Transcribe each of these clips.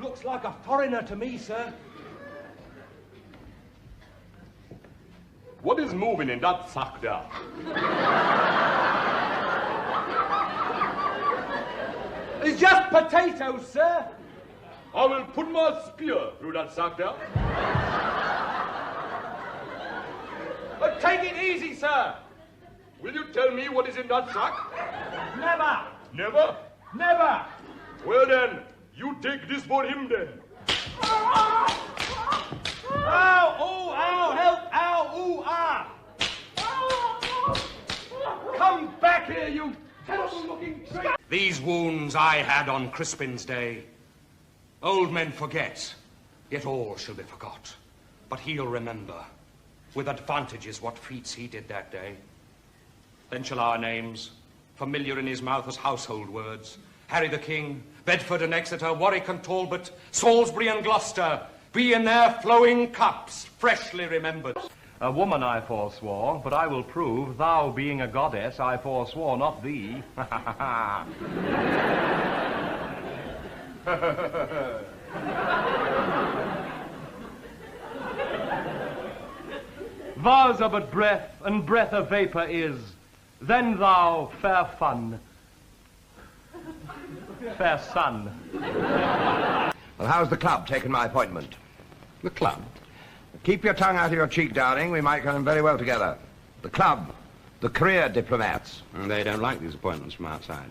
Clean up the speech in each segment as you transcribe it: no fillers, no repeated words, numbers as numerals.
looks like a foreigner to me, sir. What is moving in that sack there? It's just potatoes, sir. I will put my spear through that sack there. But take it easy, sir. Will you tell me what is in that sack? Never. Never? Never. Well then, you take this for him then. Ow, oh, ow, help, ow, ooh, ah. Come back here, you terrible-looking traitor. These wounds I had on Crispin's day. Old men forget, yet all shall be forgot. But he'll remember, with advantages, what feats he did that day. Then shall our names, familiar in his mouth as household words, Harry the King, Bedford and Exeter, Warwick and Talbot, Salisbury and Gloucester, be in their flowing cups freshly remembered. A woman I forswore, but I will prove, thou being a goddess, I forswore not thee. Vows are but breath, and breath a vapour is. Then thou, fair fun, fair son. Well, how's the club taken my appointment? The club? Keep your tongue out of your cheek, darling. We might get on very well together. The club, the career diplomats. They don't like these appointments from outside.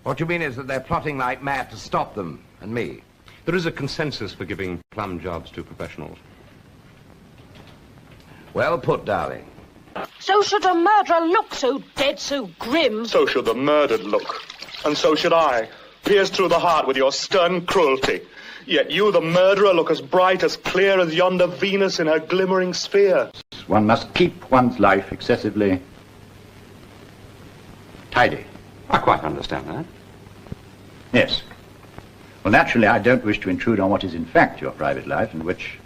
What you mean is that they're plotting like mad to stop them and me. There is a consensus for giving plum jobs to professionals. Well put, darling. So should a murderer look, so dead, so grim. So should the murdered look, and so should I, pierced through the heart with your stern cruelty. Yet you, the murderer, look as bright, as clear as yonder Venus in her glimmering sphere. One must keep one's life excessively tidy. I quite understand that. Yes. Well, naturally, I don't wish to intrude on what is in fact your private life, and which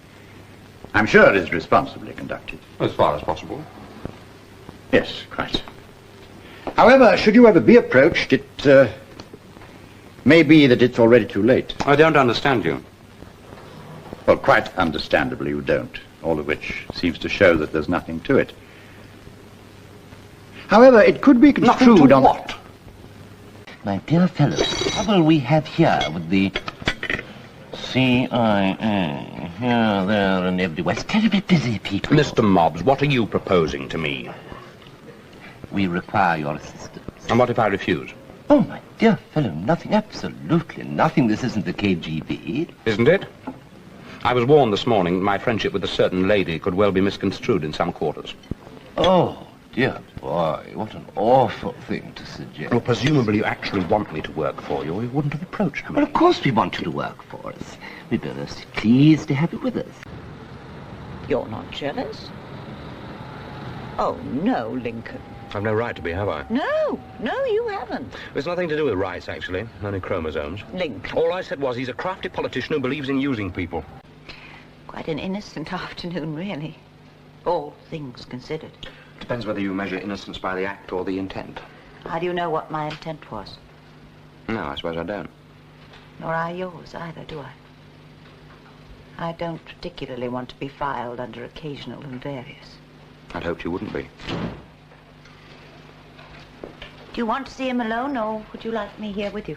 I'm sure is responsibly conducted. As far as possible. Yes, quite. However, should you ever be approached, it may be that it's already too late. I don't understand you. Well, quite understandably you don't, all of which seems to show that there's nothing to it. However, it could be construed on... what? My dear fellow, the trouble we have here with the CIA, here, there, and everywhere, it's terribly busy people. Mr. Mobbs, what are you proposing to me? We require your assistance. And what if I refuse? Oh, my dear fellow, nothing, absolutely nothing. This isn't the KGB. Isn't it? I was warned this morning that my friendship with a certain lady could well be misconstrued in some quarters. Oh, dear boy, what an awful thing to suggest. Well, presumably you actually want me to work for you, or you wouldn't have approached me. Well, of course we want you to work for us. We'd be most pleased to have you with us. You're not jealous? Oh, no, Lincoln. I've no right to be, have I? No, you haven't. It's nothing to do with rights, actually. Only chromosomes. Lincoln. All I said was he's a crafty politician who believes in using people. Quite an innocent afternoon, really. All things considered. Depends whether you measure innocence by the act or the intent. How do you know what my intent was? No, I suppose I don't. Nor I yours either, do I? I don't particularly want to be filed under occasional and various. I'd hoped you wouldn't be. Do you want to see him alone, or would you like me here with you?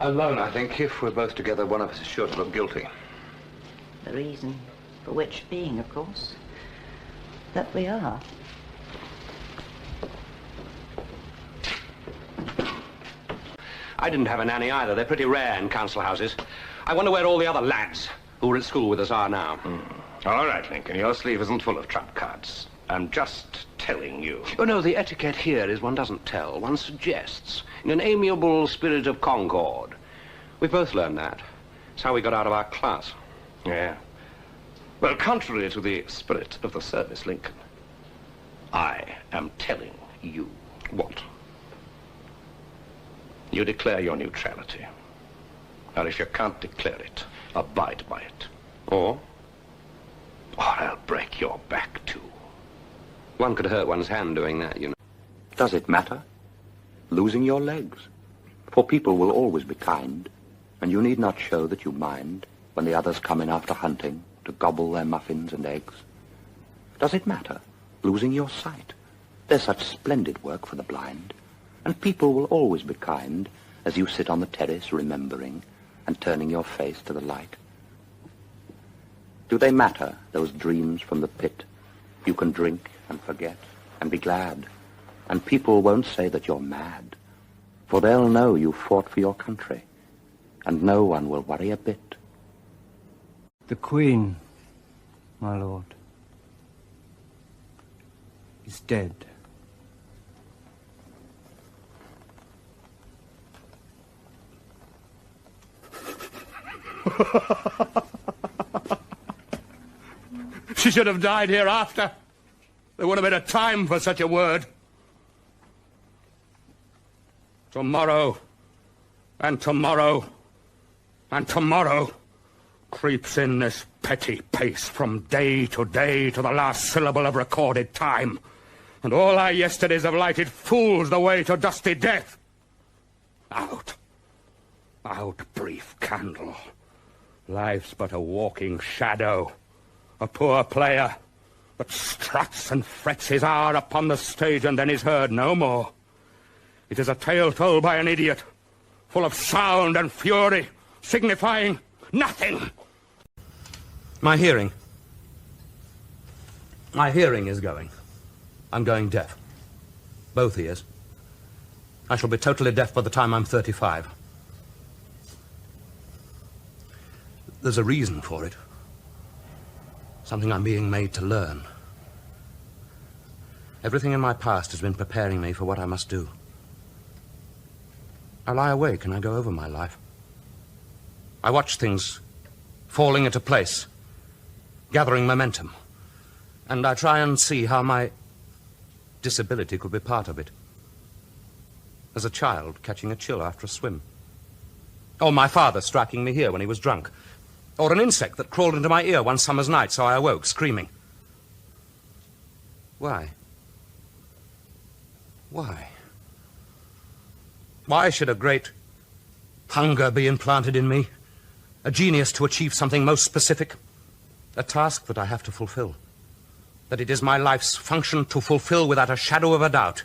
Alone, I think. If we're both together, one of us is sure to look guilty. The reason for which being, of course, that we are. I didn't have a nanny either. They're pretty rare in council houses. I wonder where all the other lads who were at school with us are now. All right, Lincoln, your sleeve isn't full of trump cards. I'm just telling you. Oh, no, the etiquette here is one doesn't tell, one suggests, in an amiable spirit of concord. We both learned that. It's how we got out of our class. Yeah. Well, contrary to the spirit of the service, Lincoln, I am telling you. What? You declare your neutrality. Or if you can't declare it, abide by it. Or I'll break your back, too. One could hurt one's hand doing that, you know. Does it matter? Losing your legs? For people will always be kind, and you need not show that you mind when the others come in after hunting to gobble their muffins and eggs? Does it matter, losing your sight? There's such splendid work for the blind, and people will always be kind as you sit on the terrace remembering and turning your face to the light. Do they matter, those dreams from the pit? You can drink and forget and be glad, and people won't say that you're mad, for they'll know you fought for your country, and no one will worry a bit. The Queen, my lord, is dead. She should have died hereafter. There would have been a time for such a word. Tomorrow, and tomorrow, and tomorrow creeps in this petty pace from day to the last syllable of recorded time. And all our yesterdays have lighted fools the way to dusty death. Out, brief candle. Life's but a walking shadow, a poor player that struts and frets his hour upon the stage and then is heard no more. It is a tale told by an idiot, full of sound and fury, signifying nothing. My hearing is going. I'm going deaf. Both ears. I shall be totally deaf by the time I'm 35. There's a reason for it. Something I'm being made to learn. Everything in my past has been preparing me for what I must do. I lie awake and I go over my life. I watch things falling into place, gathering momentum, and I try and see how my disability could be part of it. As a child, catching a chill after a swim. Or my father striking me here when he was drunk. Or an insect that crawled into my ear one summer's night, so I awoke, screaming. Why? Why? Why should a great hunger be implanted in me? A genius to achieve something most specific? A task that I have to fulfill. That it is my life's function to fulfill without a shadow of a doubt,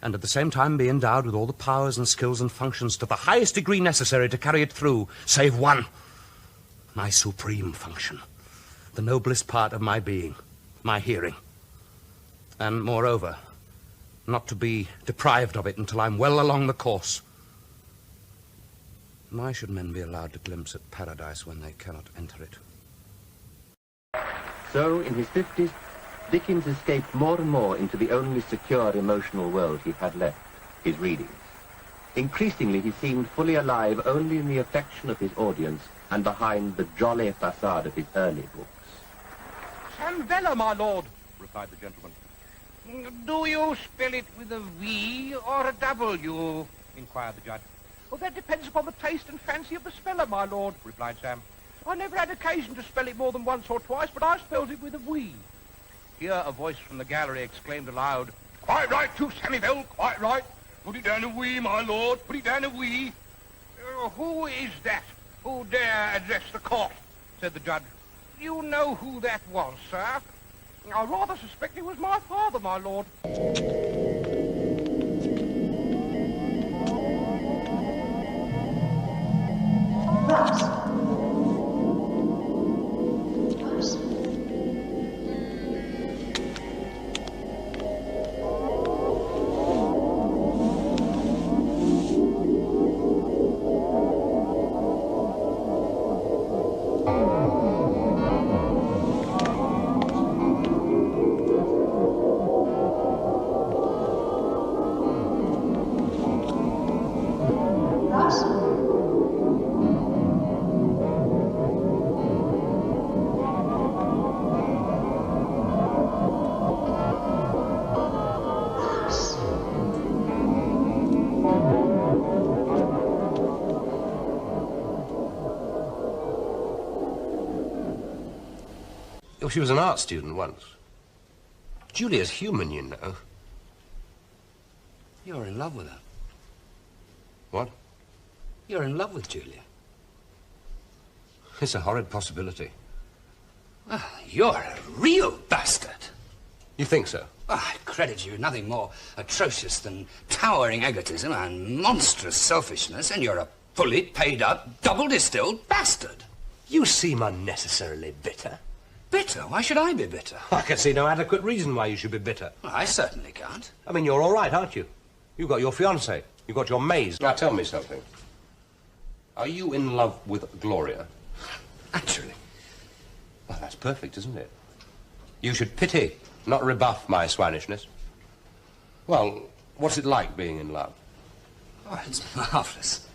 and at the same time be endowed with all the powers and skills and functions to the highest degree necessary to carry it through, save one. My supreme function, the noblest part of my being, my hearing. And moreover, not to be deprived of it until I'm well along the course. Why should men be allowed to glimpse at paradise when they cannot enter it? So, in his 50s, Dickens escaped more and more into the only secure emotional world he had left, his readings. Increasingly, he seemed fully alive only in the affection of his audience and behind the jolly facade of his early books. Sam Veller, my lord, replied the gentleman. Do you spell it with a V or a W? Inquired the judge. Well, that depends upon the taste and fancy of the speller, my lord, replied Sam. I never had occasion to spell it more than once or twice, but I spelled it with a V. Here a voice from the gallery exclaimed aloud, Quite right, too, Sammy Bell, quite right. Put it down a V, my lord, put it down a V. Who is that? Who dare address the court? Said the judge. You know who that was, sir? I rather suspect it was my father, my lord. She was an art student once. Julia's human, you know. You're in love with her. What? You're in love with Julia. It's a horrid possibility. Well, you're a real bastard. You think so? I credit you nothing more atrocious than towering egotism and monstrous selfishness, and you're a fully paid-up, double-distilled bastard. You seem unnecessarily bitter. Bitter? Why should I be bitter? I can see no adequate reason why you should be bitter. Well, I certainly can't. I mean, you're all right, aren't you? You've got your fiancée. You've got your maze. Now, tell me something. Are you in love with Gloria? Actually. Well, that's perfect, isn't it? You should pity, not rebuff my swanishness. Well, what's it like being in love? Oh, it's marvellous.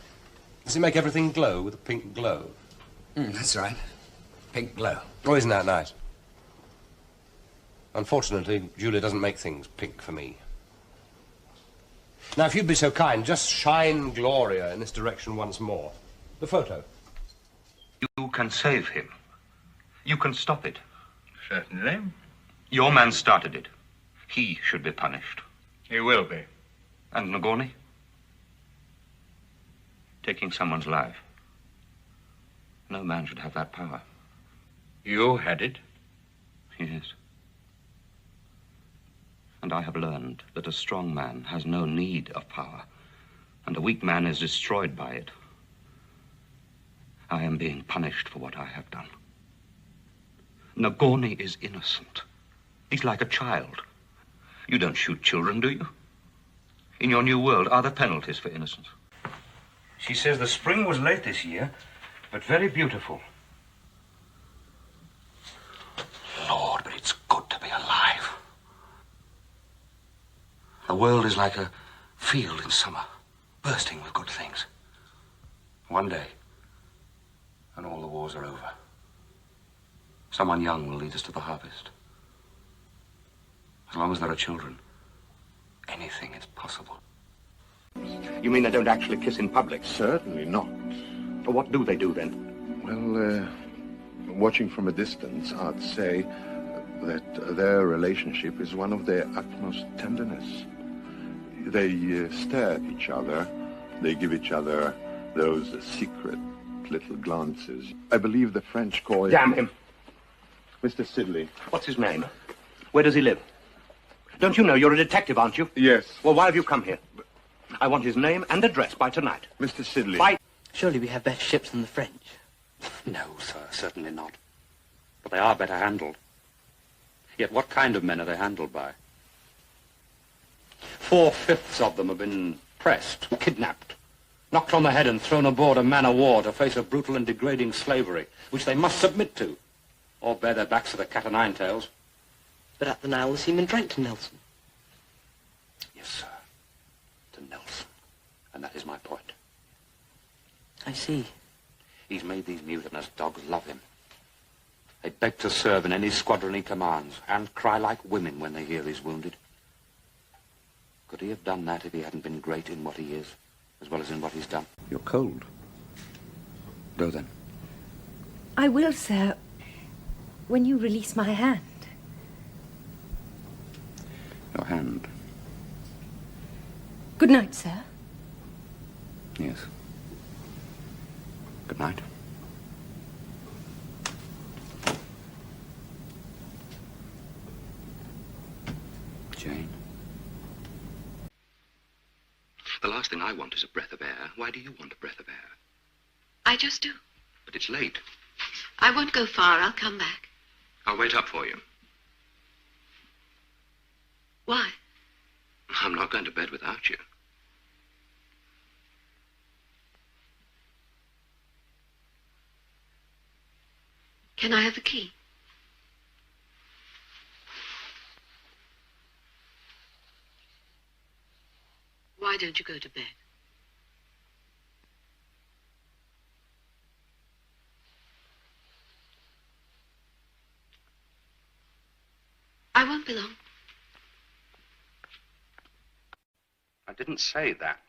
Does it make everything glow with a pink glow? That's right. Pink glow. Oh, isn't that nice? Unfortunately, Julia doesn't make things pink for me. Now, if you'd be so kind, just shine Gloria in this direction once more. The photo. You can save him. You can stop it. Certainly. Your man started it. He should be punished. He will be. And Nagorny? Taking someone's life. No man should have that power. You had it? Yes. And I have learned that a strong man has no need of power, and a weak man is destroyed by it. I am being punished for what I have done. Nagorny is innocent. He's like a child. You don't shoot children, do you? In your new world, are there penalties for innocence? She says the spring was late this year, but very beautiful. Lord, but it's good to be alive. The world is like a field in summer, bursting with good things. One day, and all the wars are over, someone young will lead us to the harvest. As long as there are children, anything is possible. You mean they don't actually kiss in public? Certainly not. Well, what do they do then? Well, watching from a distance, I'd say that their relationship is one of their utmost tenderness. They stare at each other. They give each other those secret little glances. I believe the French call it... Damn him. Mr. Sidley. What's his name? Where does he live? Don't you know you're a detective, aren't you? Yes. Well, why have you come here? I want his name and address by tonight. Mr. Sidley. By... Surely we have better ships than the French. No, sir, certainly not. But they are better handled. Yet what kind of men are they handled by? 4/5 of them have been pressed, kidnapped, knocked on the head and thrown aboard a man-of-war to face a brutal and degrading slavery, which they must submit to, or bear their backs to the cat o' nine tails. But at the Nile, the seamen drank to Nelson. Yes, sir, to Nelson. And that is my point. I see. He's made these mutinous dogs love him. They beg to serve in any squadron he commands, and cry like women when they hear he's wounded. Could he have done that if he hadn't been great in what he is, as well as in what he's done? You're cold. Go then. I will, sir, when you release my hand. Your hand. Good night, sir. Yes. Good night. Jane. The last thing I want is a breath of air. Why do you want a breath of air? I just do. But it's late. I won't go far. I'll come back. I'll wait up for you. Why? I'm not going to bed without you. Can I have the key? Why don't you go to bed? I won't be long. I didn't say that.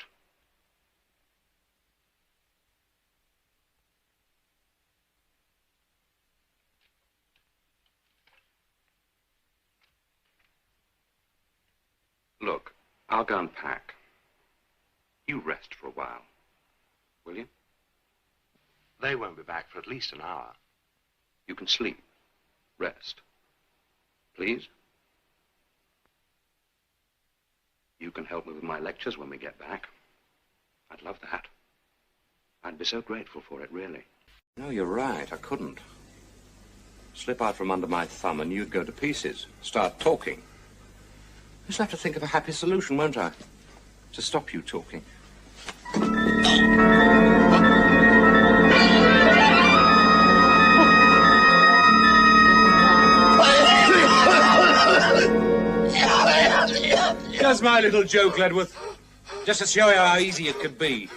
Look, I'll go and pack. You rest for a while, will you? They won't be back for at least an hour. You can sleep. Rest. Please? You can help me with my lectures when we get back. I'd love that. I'd be so grateful for it, really. No, you're right. I couldn't. Slip out from under my thumb and you'd go to pieces. Start talking. I just have to think of a happy solution, won't I? To stop you talking. Just my little joke, Ledworth. Just to show you how easy it could be.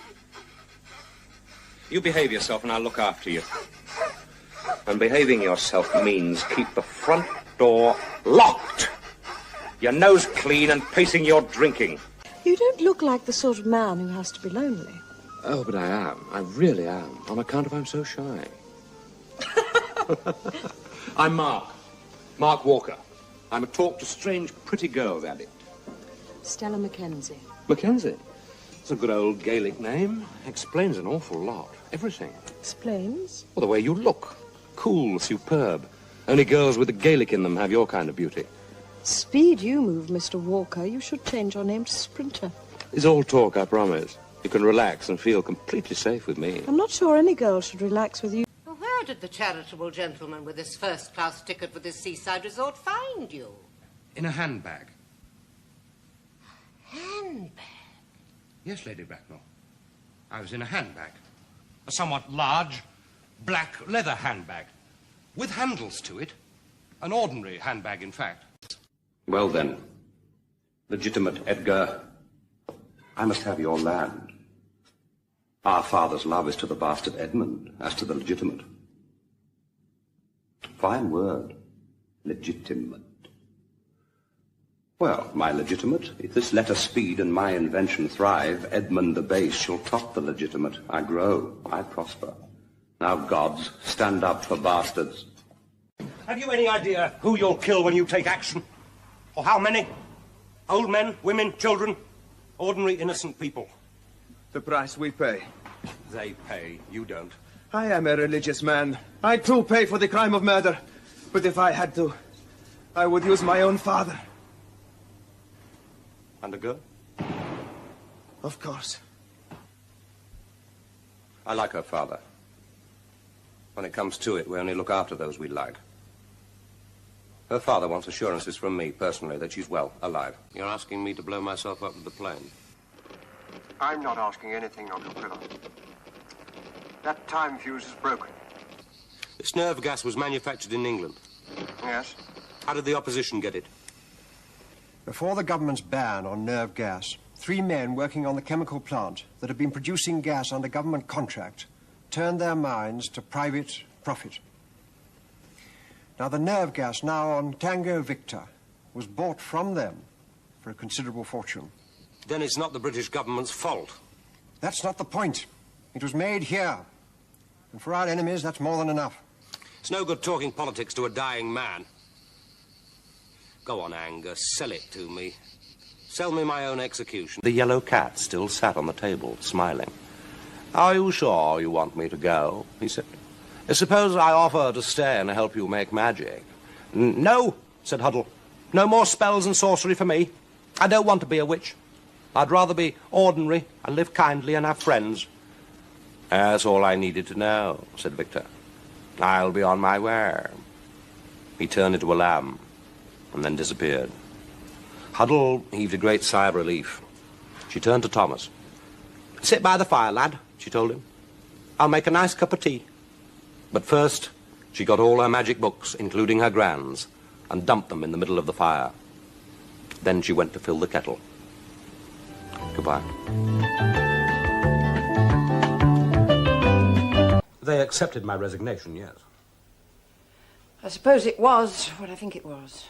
You behave yourself and I'll look after you. And behaving yourself means keep the front door locked. Your nose clean and pacing your drinking. You don't look like the sort of man who has to be lonely. Oh, but I am. I really am. On account of I'm so shy. I'm Mark. Mark Walker. I'm a talk to strange pretty girls addict. Stella Mackenzie. Mackenzie? It's a good old Gaelic name. Explains an awful lot. Everything. Explains? Well, the way you look. Cool, superb. Only girls with the Gaelic in them have your kind of beauty. Speed you move, Mr. Walker. You should change your name to Sprinter. It's all talk, I promise. You can relax and feel completely safe with me. I'm not sure any girl should relax with you. Well, where did the charitable gentleman with this first-class ticket for this seaside resort find you? In a handbag. Handbag? Yes, Lady Bracknell. I was in a handbag. A somewhat large, black leather handbag. With handles to it. An ordinary handbag, in fact. Well, then. Legitimate Edgar. I must have your land. Our father's love is to the bastard Edmund, as to the legitimate. Fine word. Legitimate. Well, my legitimate, if this letter speed and my invention thrive, Edmund the base shall top the legitimate. I grow, I prosper. Now, gods, stand up for bastards. Have you any idea who you'll kill when you take action? Or how many? Old men, women, children, ordinary innocent people. The price we pay. They pay, you don't. I am a religious man. I too pay for the crime of murder. But if I had to, I would use my own father. And a girl? Of course. I like her father. When it comes to it, we only look after those we like. Her father wants assurances from me, personally, that she's well, alive. You're asking me to blow myself up with the plane? I'm not asking anything of your brother. That time fuse is broken. This nerve gas was manufactured in England. Yes? How did the opposition get it? Before the government's ban on nerve gas, 3 men working on the chemical plant that had been producing gas under government contract turned their minds to private profit. Now, the nerve gas now on Tango Victor was bought from them for a considerable fortune. Then it's not the British government's fault. That's not the point. It was made here. And for our enemies, that's more than enough. It's no good talking politics to a dying man. Go on, Angus, sell it to me. Sell me my own execution. The yellow cat still sat on the table, smiling. Are you sure you want me to go? He said. Suppose I offer to stay and help you make magic. No, said Huddle. No more spells and sorcery for me. I don't want to be a witch. I'd rather be ordinary and live kindly and have friends. That's all I needed to know, said Victor. I'll be on my way. He turned into a lamb and then disappeared. Huddle heaved a great sigh of relief. She turned to Thomas. Sit by the fire, lad, she told him. I'll make a nice cup of tea. But first, she got all her magic books, including her grand's, and dumped them in the middle of the fire. Then she went to fill the kettle. Goodbye. They accepted my resignation, yes. I suppose it was what I think it was.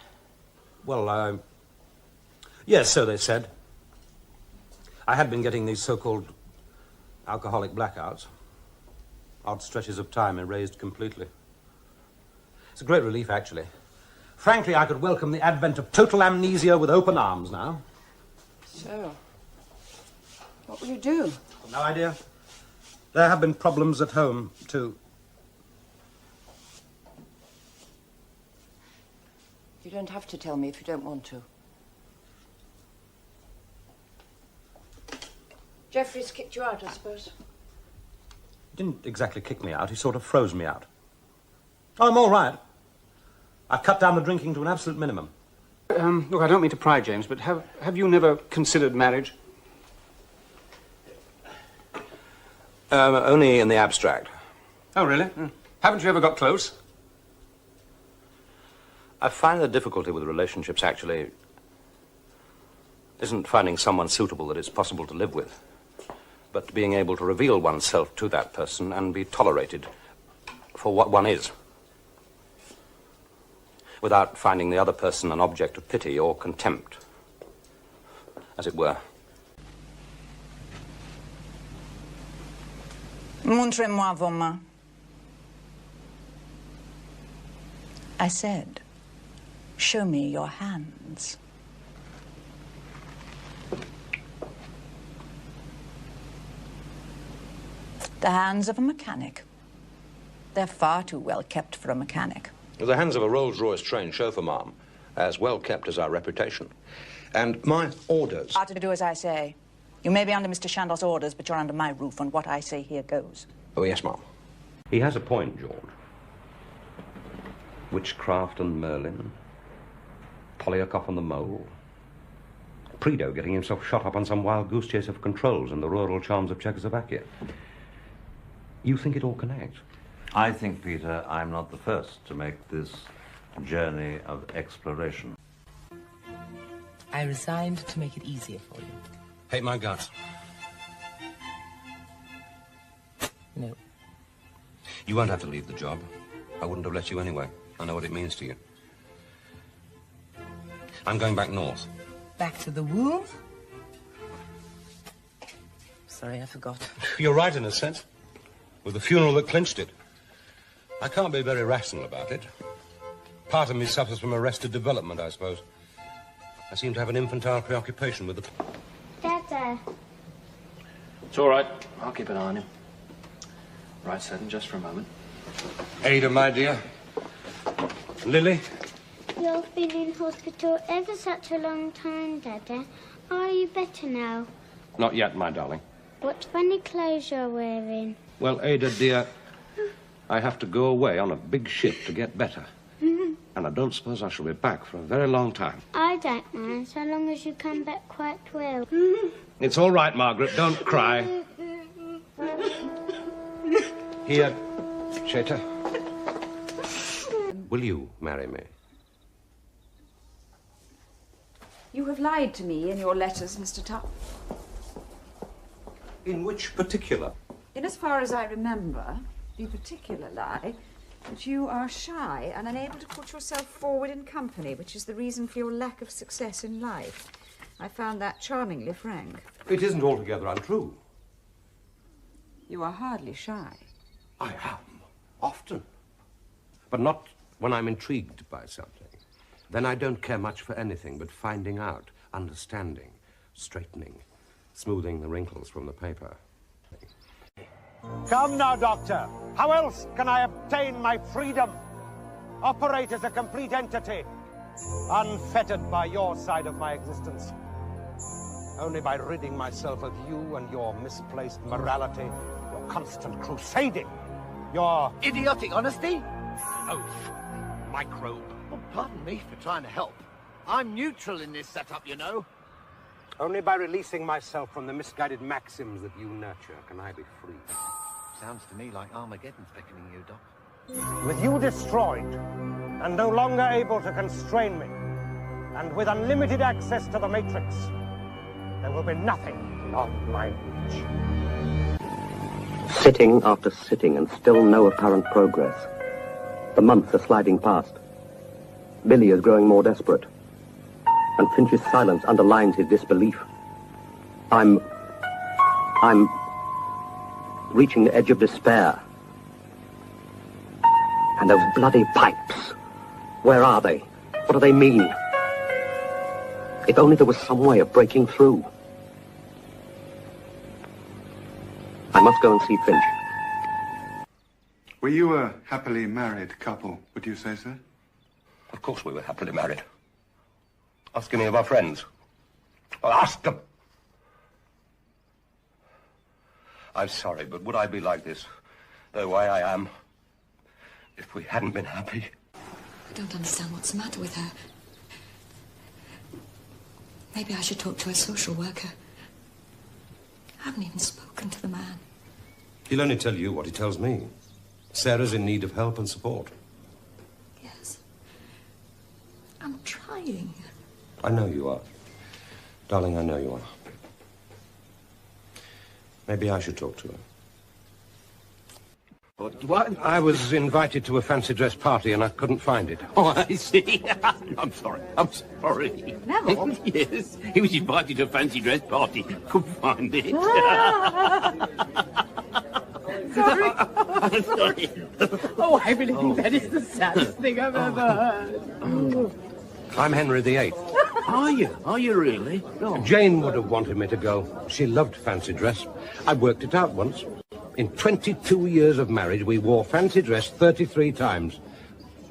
Well, yes, so they said. I had been getting these so-called alcoholic blackouts. Odd stretches of time erased completely. It's a great relief, actually. Frankly, I could welcome the advent of total amnesia with open arms now. So, what will you do? No idea. There have been problems at home, too. You don't have to tell me if you don't want to. Jeffrey's kicked you out, I suppose. He didn't exactly kick me out. He sort of froze me out. I'm all right. I've cut down the drinking to an absolute minimum. Look, I don't mean to pry, James, but have you never considered marriage? Only in the abstract. Oh, really? Haven't you ever got close? I find the difficulty with relationships, actually, isn't finding someone suitable that it's possible to live with, but being able to reveal oneself to that person and be tolerated for what one is, without finding the other person an object of pity or contempt, as it were. Montrez-moi vos mains. I said, show me your hands. The hands of a mechanic. They're far too well kept for a mechanic. The hands of a Rolls-Royce trained chauffeur, ma'am, as well kept as our reputation. And my orders... Are to do as I say. You may be under Mr. Shandell's orders, but you're under my roof, and what I say here goes. Oh, yes, ma'am. He has a point, George. Witchcraft and Merlin. Polyakov and the Mole. Prideaux getting himself shot up on some wild goose chase of controls in the rural charms of Czechoslovakia. You think it all connects? I think, Peter, I'm not the first to make this journey of exploration. I resigned to make it easier for you. Hate my guts. No. You won't have to leave the job. I wouldn't have let you anyway. I know what it means to you. I'm going back north. Back to the womb? Sorry, I forgot. You're right in a sense. With the funeral that clinched it. I can't be very rational about it. Part of me suffers from arrested development, I suppose. I seem to have an infantile preoccupation with the... Dada. It's all right. I'll keep an eye on him. Right, Seven, just for a moment. Ada, my dear. Lily? You've been in hospital ever such a long time, Dada. Are you better now? Not yet, my darling. What funny clothes you're wearing. Well, Ada, dear, I have to go away on a big ship to get better. And I don't suppose I shall be back for a very long time. I don't mind, so long as you come back quite well. It's all right, Margaret. Don't cry. Here, Cheta. Will you marry me? You have lied to me in your letters, Mr. Tuff. In which particular? In as far as I remember, the particular lie that you are shy and unable to put yourself forward in company, which is the reason for your lack of success in life. I found that charmingly frank. It isn't altogether untrue. You are hardly shy. I am, often. But not when I'm intrigued by something. Then I don't care much for anything but finding out, understanding, straightening, smoothing the wrinkles from the paper. Come now, Doctor. How else can I obtain my freedom? Operate as a complete entity, unfettered by your side of my existence. Only by ridding myself of you and your misplaced morality, your constant crusading, your... idiotic honesty? Oath. Microbe. Well, pardon me for trying to help. I'm neutral in this setup, you know. Only by releasing myself from the misguided maxims that you nurture can I be free. Sounds to me like Armageddon's beckoning you, Doc. With you destroyed, and no longer able to constrain me, and with unlimited access to the Matrix, there will be nothing beyond my reach. Sitting after sitting, and still no apparent progress. The months are sliding past. Billy is growing more desperate. And Finch's silence underlines his disbelief. I'm reaching the edge of despair. And those bloody pipes. Where are they? What do they mean? If only there was some way of breaking through. I must go and see Finch. Were you a happily married couple, would you say so? Of course we were happily married. Ask any of our friends. Well, ask them. I'm sorry, but would I be like this, the way I am, if we hadn't been happy? I don't understand what's the matter with her. Maybe I should talk to a social worker. I haven't even spoken to the man. He'll only tell you what he tells me. Sarah's in need of help and support. Yes. I'm trying. I know you are. Darling, I know you are. Maybe I should talk to her. What? I was invited to a fancy dress party and I couldn't find it. Oh, I see. I'm sorry. Neville? Yes, he was invited to a fancy dress party. Couldn't find it. Sorry. Sorry. Oh, I really think that is the saddest thing I've ever heard. I'm Henry VIII. Are you? Are you really? Oh. Jane would have wanted me to go. She loved fancy dress. I worked it out once. In 22 years of marriage, we wore fancy dress 33 times.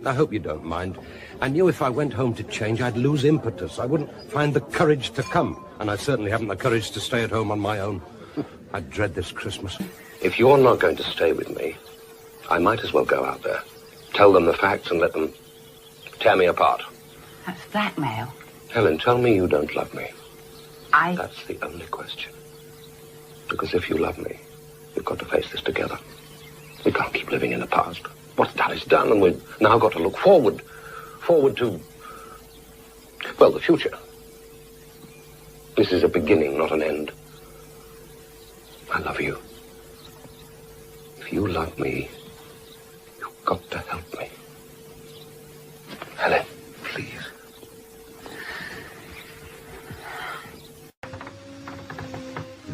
I hope you don't mind. I knew if I went home to change, I'd lose impetus. I wouldn't find the courage to come. And I certainly haven't the courage to stay at home on my own. I dread this Christmas. If you're not going to stay with me, I might as well go out there. Tell them the facts and let them tear me apart. That's blackmail. Helen, tell me you don't love me. I... That's the only question. Because if you love me, we've got to face this together. We can't keep living in the past. What's done is done, and we've now got to look forward. Forward to, well, the future. This is a beginning, not an end. I love you. If you love me, you've got to help me. Helen, please.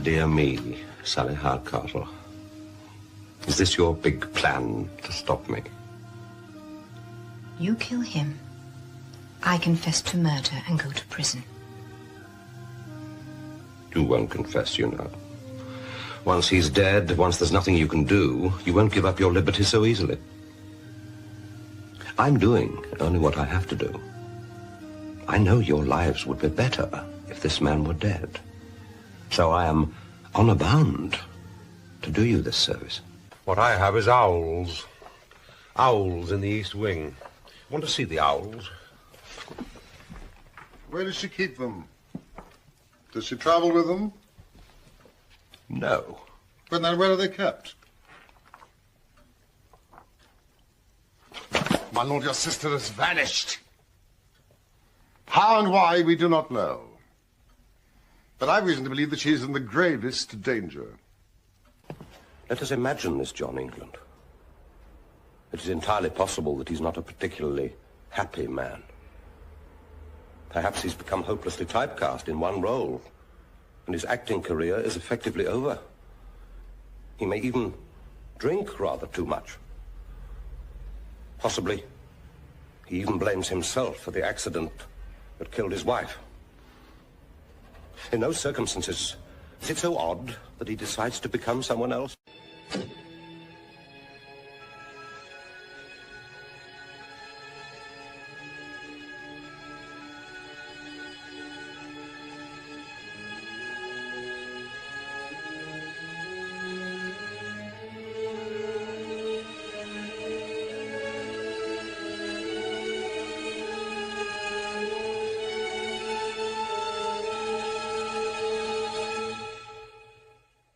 Dear me, Sally Hardcastle. Is this your big plan to stop me? You kill him, I confess to murder and go to prison. You won't confess, you know. Once he's dead, once there's nothing you can do, you won't give up your liberty so easily. I'm doing only what I have to do. I know your lives would be better if this man were dead. So I am honor bound to do you this service. What I have is owls. Owls in the East Wing. Want to see the owls? Where does she keep them? Does she travel with them? No. But then where are they kept? My lord, your sister has vanished. How and why, we do not know. But I've reason to believe that she is in the gravest danger. Let us imagine this John England. It is entirely possible that he's not a particularly happy man. Perhaps he's become hopelessly typecast in one role, and his acting career is effectively over. He may even drink rather too much. Possibly, he even blames himself for the accident that killed his wife. In those circumstances, is it so odd that he decides to become someone else?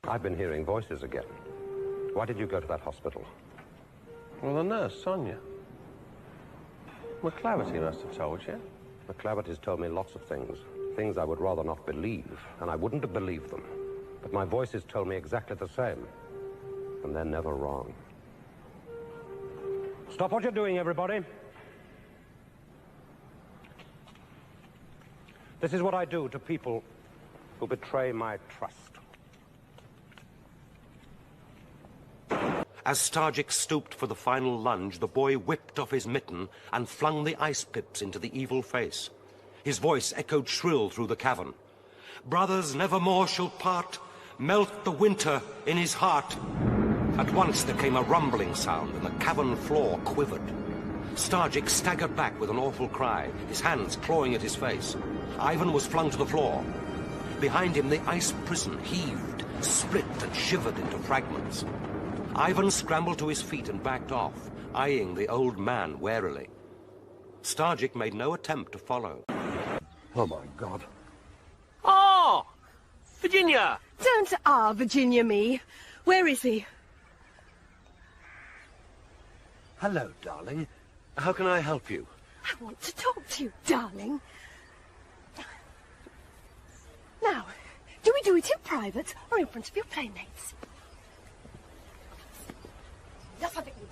I've been hearing voices again. Why did you go to that hospital? Well, the nurse, Sonia. McClaverty must have told you. McClaverty's told me lots of things. Things I would rather not believe, and I wouldn't have believed them. But my voices told me exactly the same. And they're never wrong. Stop what you're doing, everybody. This is what I do to people who betray my trust. As Stargic stooped for the final lunge, the boy whipped off his mitten and flung the ice pips into the evil face. His voice echoed shrill through the cavern. Brothers nevermore shall part, melt the winter in his heart. At once there came a rumbling sound, and the cavern floor quivered. Stargic staggered back with an awful cry, his hands clawing at his face. Ivan was flung to the floor. Behind him, the ice prison heaved, split and shivered into fragments. Ivan scrambled to his feet and backed off, eyeing the old man warily. Stargic made no attempt to follow. Oh, my God. Oh! Virginia! Don't Virginia me. Where is he? Hello, darling. How can I help you? I want to talk to you, darling. Now, do we do it in private or in front of your playmates? Yes, I think we do.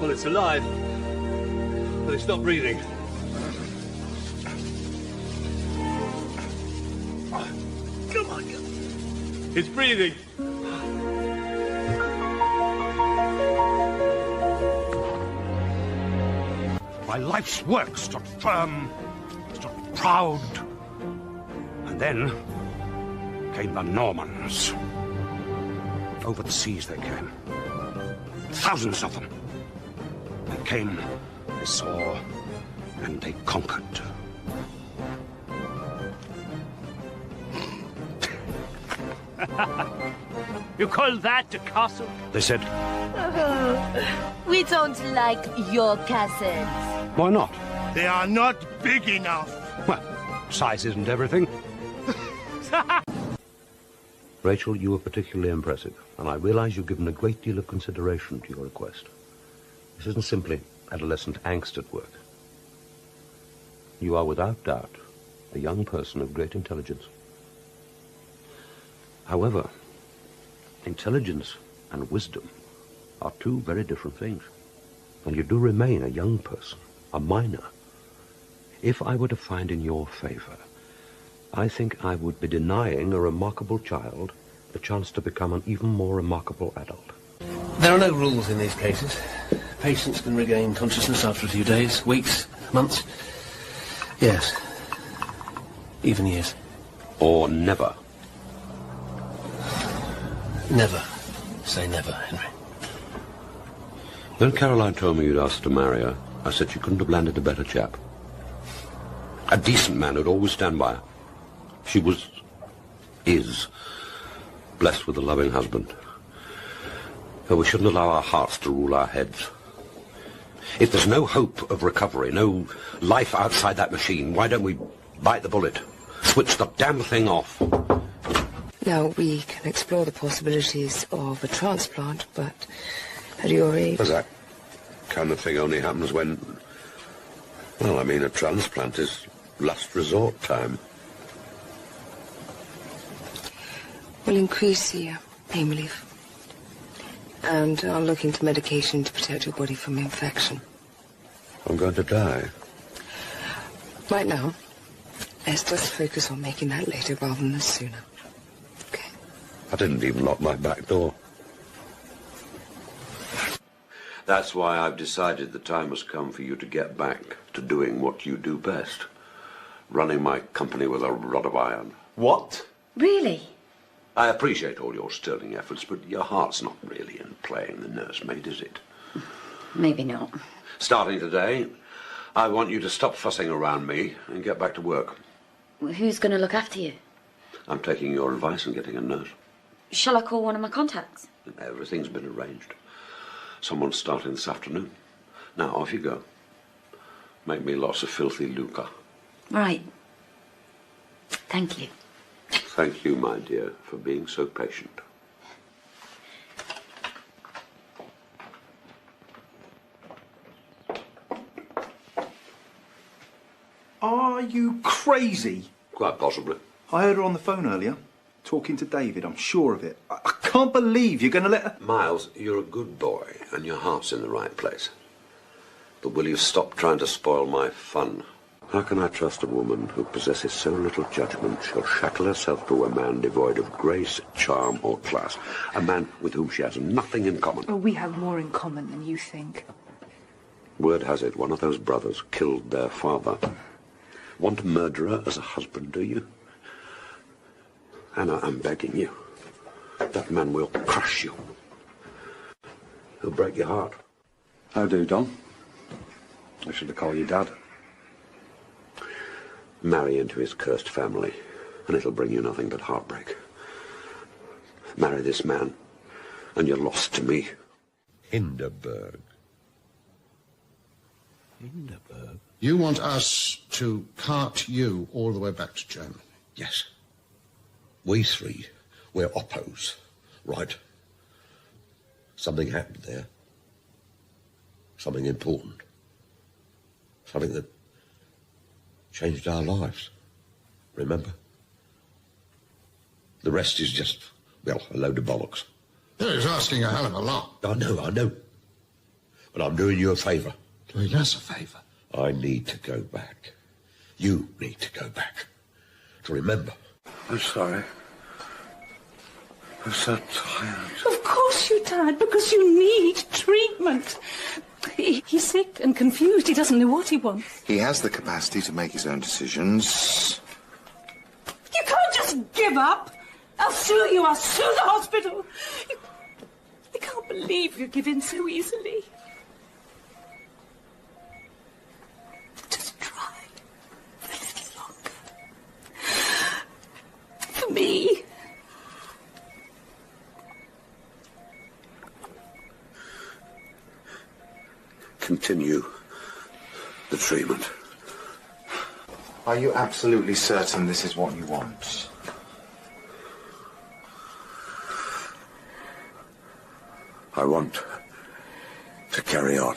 Well, it's alive, but it's not breathing. Come on, it's breathing. My life's work stood firm, stood proud. And then came the Normans. Over the seas they came. Thousands of them. They came, they saw, and they conquered. You call that a castle? They said, We don't like your castles. why not? They are not big enough. Well, size isn't everything. Rachel, you were particularly impressive, and I realize you've given a great deal of consideration to your request. This isn't simply adolescent angst at work. You are without doubt a young person of great intelligence. However, intelligence and wisdom are two very different things. And you do remain a young person, a minor. If I were to find in your favor, I think I would be denying a remarkable child the chance to become an even more remarkable adult. There are no rules in these cases. Patients can regain consciousness after a few days, weeks, months. Yes. Even years. Or never. Never. Say never, Henry. When Caroline told me you'd asked to marry her, I said she couldn't have landed a better chap. A decent man who'd always stand by her. She is, blessed with a loving husband. But we shouldn't allow our hearts to rule our heads. If there's no hope of recovery, no life outside that machine, why don't we bite the bullet? Switch the damn thing off. Now, we can explore the possibilities of a transplant, but at your age... But that kind of thing only happens when... Well, I mean, a transplant is last resort time. We'll increase the pain relief. And I'll look into medication to protect your body from infection. I'm going to die. Right now, let's just focus on making that later rather than sooner. I didn't even lock my back door. That's why I've decided the time has come for you to get back to doing what you do best. Running my company with a rod of iron. What? Really? I appreciate all your sterling efforts, but your heart's not really in playing the nursemaid, is it? Maybe not. Starting today, I want you to stop fussing around me and get back to work. Well, who's going to look after you? I'm taking your advice and getting a nurse. Shall I call one of my contacts? Everything's been arranged. Someone's starting this afternoon. Now, off you go. Make me lots of filthy lucre. Right. Thank you. Thank you, my dear, for being so patient. Are you crazy? Quite possibly. I heard her on the phone earlier. talking to David, I'm sure of it. I can't believe you're going to let her... Miles, you're a good boy, and your heart's in the right place. But will you stop trying to spoil my fun? How can I trust a woman who possesses so little judgment she'll shackle herself to a man devoid of grace, charm, or class? A man with whom she has nothing in common. Oh, we have more in common than you think. Word has it, one of those brothers killed their father. Want a murderer as a husband, do you? Anna, I'm begging you. That man will crush you. He'll break your heart. How do, Don? I should have called you Dad. Marry into his cursed family, and it'll bring you nothing but heartbreak. Marry this man, and you're lost to me. Hindenburg. Hindenburg? You want us to cart you all the way back to Germany? Yes. We three, we're oppos, right? Something happened there. Something important. Something that changed our lives. Remember? The rest is just, well, a load of bollocks. He's asking a hell of a lot. I know. But I'm doing you a favour. Doing us a favour? I need to go back. You need to go back. To remember. I'm sorry. I'm so tired. Of course you're tired, because you need treatment. He's sick and confused. He doesn't know what he wants. He has the capacity to make his own decisions. You can't just give up. I'll sue you. I'll sue the hospital. I can't believe you give in so easily. Just try a little longer. For me. Continue the treatment. Are you absolutely certain this is what you want? I want to carry on.